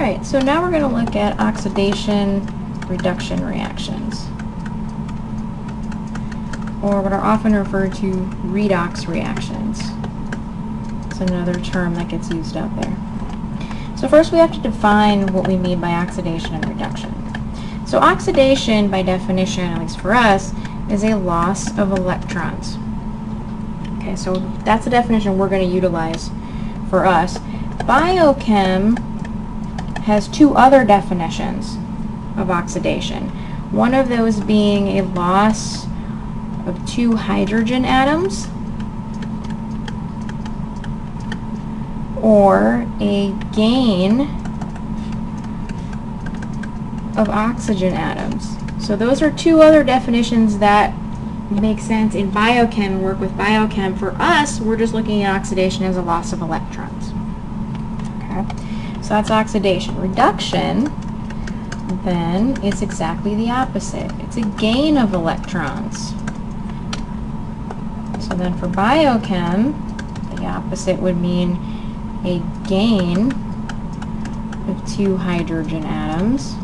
Alright, so now we're going to look at oxidation reduction reactions, or what are often referred to redox reactions. It's another term that gets used out there. So first we have to define what we mean by oxidation and reduction. So oxidation, by definition, at least for us, is a loss of electrons. Okay, so that's the definition we're going to utilize for us. Biochem has two other definitions of oxidation. One of those being a loss of 2 hydrogen atoms, or a gain of oxygen atoms. So those are two other definitions that make sense in biochem and work with biochem. For us, we're just looking at oxidation as a loss of electrons. Okay, so that's oxidation. Reduction, then, is exactly the opposite. It's a gain of electrons. So then for biochem, the opposite would mean a gain of 2 hydrogen atoms,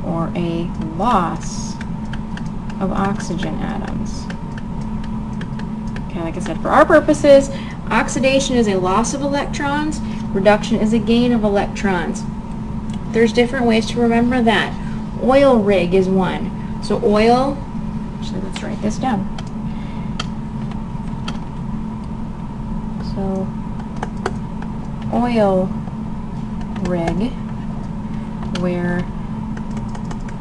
or a loss of oxygen atoms. Okay, like I said, for our purposes, oxidation is a loss of electrons, reduction is a gain of electrons. There's different ways to remember that. Oil rig is one. So oil, actually let's write this down. So oil rig, where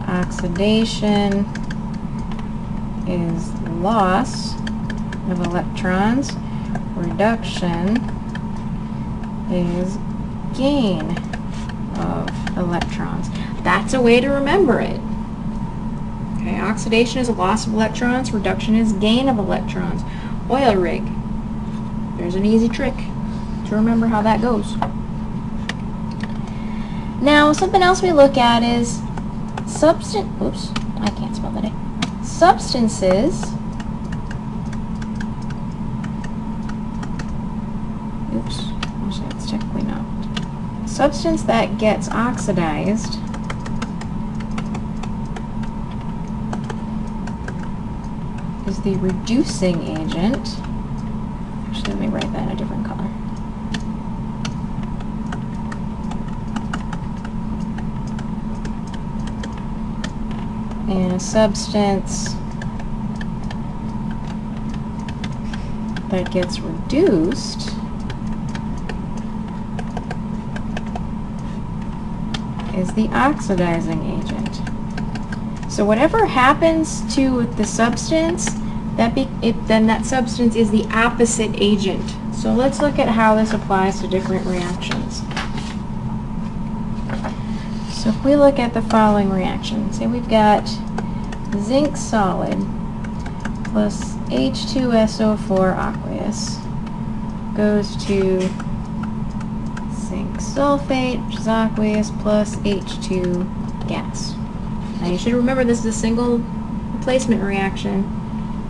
oxidation is loss of electrons, reduction is gain of electrons. That's a way to remember it. Okay, oxidation is a loss of electrons, reduction is gain of electrons. Oil rig. There's an easy trick to remember how that goes. Now, something else we look at is substances. That's technically not. Substance that gets oxidized is the reducing agent. Actually, let me write that in a different color. And a substance that gets reduced is the oxidizing agent. So whatever happens to the substance, then that substance is the opposite agent. So let's look at how this applies to different reactions. So if we look at the following reaction, say we've got zinc solid plus H2SO4 aqueous goes to zinc sulfate, which is aqueous, plus H2 gas. Now you should remember this is a single replacement reaction.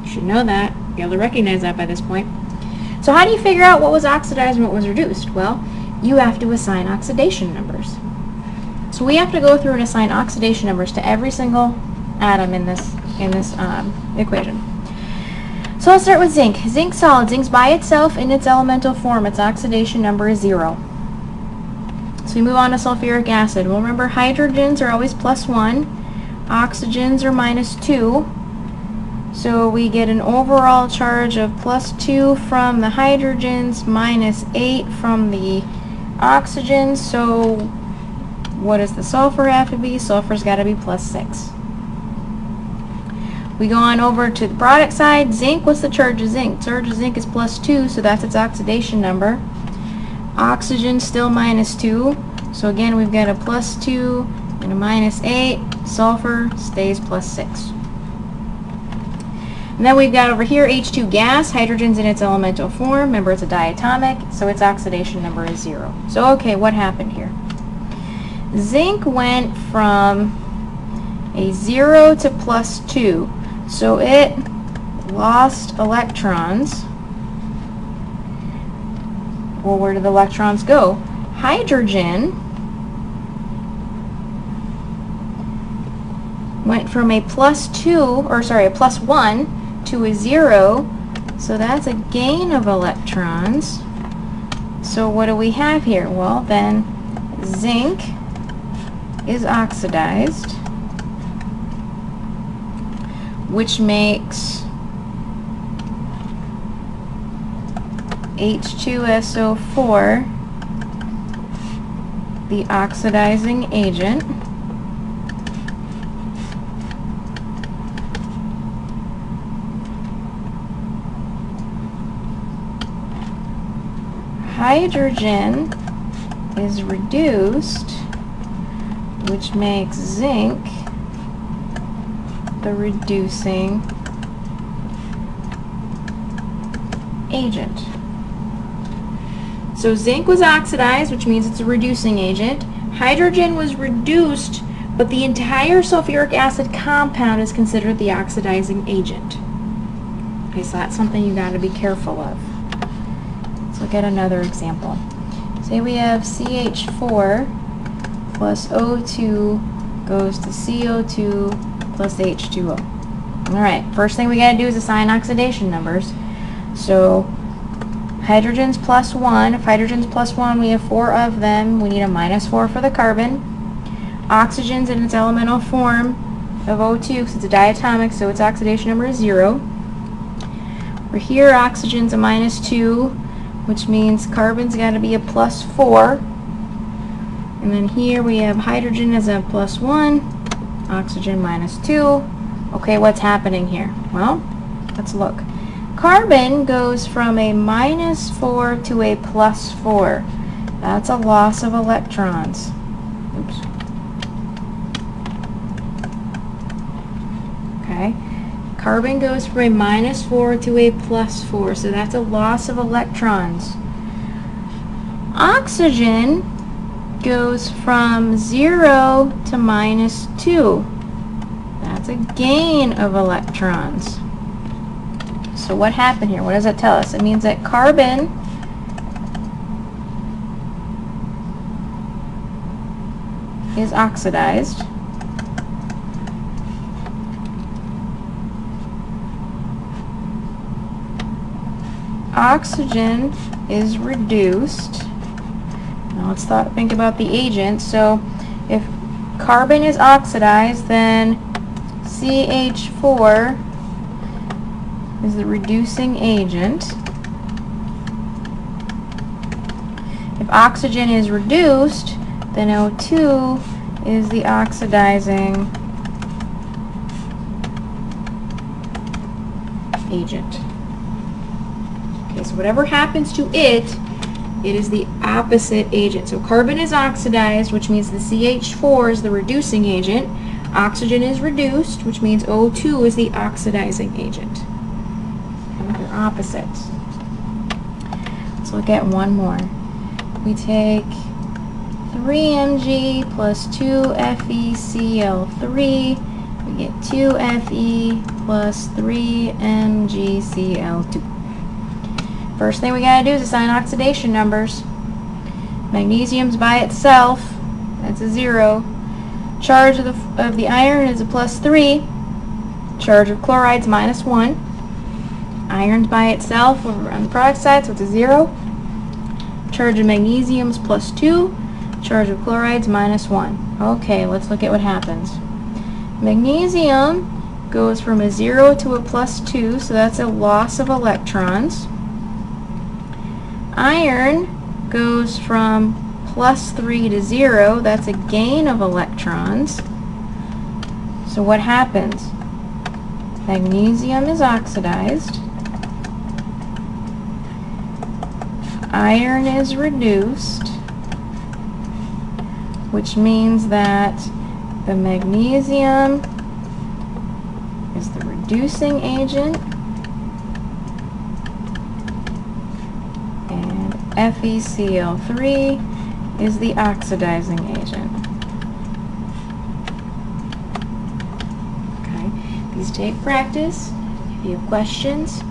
You should know that. You'll be able to recognize that by this point. So how do you figure out what was oxidized and what was reduced? Well, you have to assign oxidation numbers. So we have to go through and assign oxidation numbers to every single atom in this equation. So let's start with zinc. Zinc solid. Zinc's by itself in its elemental form. Its oxidation number is 0. So we move on to sulfuric acid. Well, remember, hydrogens are always +1. Oxygens are -2. So we get an overall charge of +2 from the hydrogens, -8 from the oxygens. So what does the sulfur have to be? Sulfur's got to be +6. We go on over to the product side. Zinc, what's the charge of zinc? Charge of zinc is +2, so that's its oxidation number. Oxygen still -2, so again we've got a +2 and a -8. Sulfur stays +6. And then we've got over here H2 gas. Hydrogen's in its elemental form. Remember, it's a diatomic, so its oxidation number is 0. So okay, what happened here? Zinc went from a 0 to +2. So it lost electrons, Well, where did the electrons go? Hydrogen went from a plus 1 to a 0, so that's a gain of electrons. So what do we have here? Well, then zinc is oxidized, which makes H2SO4 the oxidizing agent. Hydrogen is reduced, which makes zinc the reducing agent. So zinc was oxidized, which means it's a reducing agent. Hydrogen was reduced, but the entire sulfuric acid compound is considered the oxidizing agent. Okay, so that's something you got to be careful of. Let's look at another example. Say we have CH4 plus O2 goes to CO2 plus H2O. Alright, first thing we got to do is assign oxidation numbers. So hydrogen's plus 1. If hydrogen's plus 1, we have 4 of them. We need a minus 4 for the carbon. Oxygen's in its elemental form of O2 because it's a diatomic, so its oxidation number is 0. For here, oxygen's a minus 2, which means carbon's got to be a plus 4. And then here we have hydrogen as a plus 1, oxygen minus 2. Okay, what's happening here? Well, let's look. Carbon goes from a minus 4 to a plus 4. That's a loss of electrons. Oops. Okay. Carbon goes from a minus 4 to a plus 4, so that's a loss of electrons. Oxygen goes from 0 to minus 2. That's a gain of electrons. So what happened here? What does that tell us? It means that carbon is oxidized. Oxygen is reduced. Now let's think about the agent. So if carbon is oxidized, then CH4 is the reducing agent. If oxygen is reduced, then O2 is the oxidizing agent. Okay, so whatever happens to it is the opposite agent. So carbon is oxidized, which means the CH4 is the reducing agent. Oxygen is reduced, which means O2 is the oxidizing agent. And they're opposites. Let's look at one more. We take 3Mg plus 2FeCl3. We get 2Fe plus 3MgCl2. First thing we gotta do is assign oxidation numbers. Magnesium's by itself, that's a 0. Charge of the iron is a plus 3. Charge of chloride's minus 1. Iron's by itself over on the product side, so it's a 0. Charge of magnesium's plus 2. Charge of chloride's minus 1. Okay, let's look at what happens. Magnesium goes from a 0 to a plus 2, so that's a loss of electrons. Iron goes from plus 3 to 0, that's a gain of electrons. So what happens? Magnesium is oxidized. Iron is reduced, which means that the magnesium is the reducing agent and FeCl3 is the oxidizing agent. Okay, these take practice. If you have questions,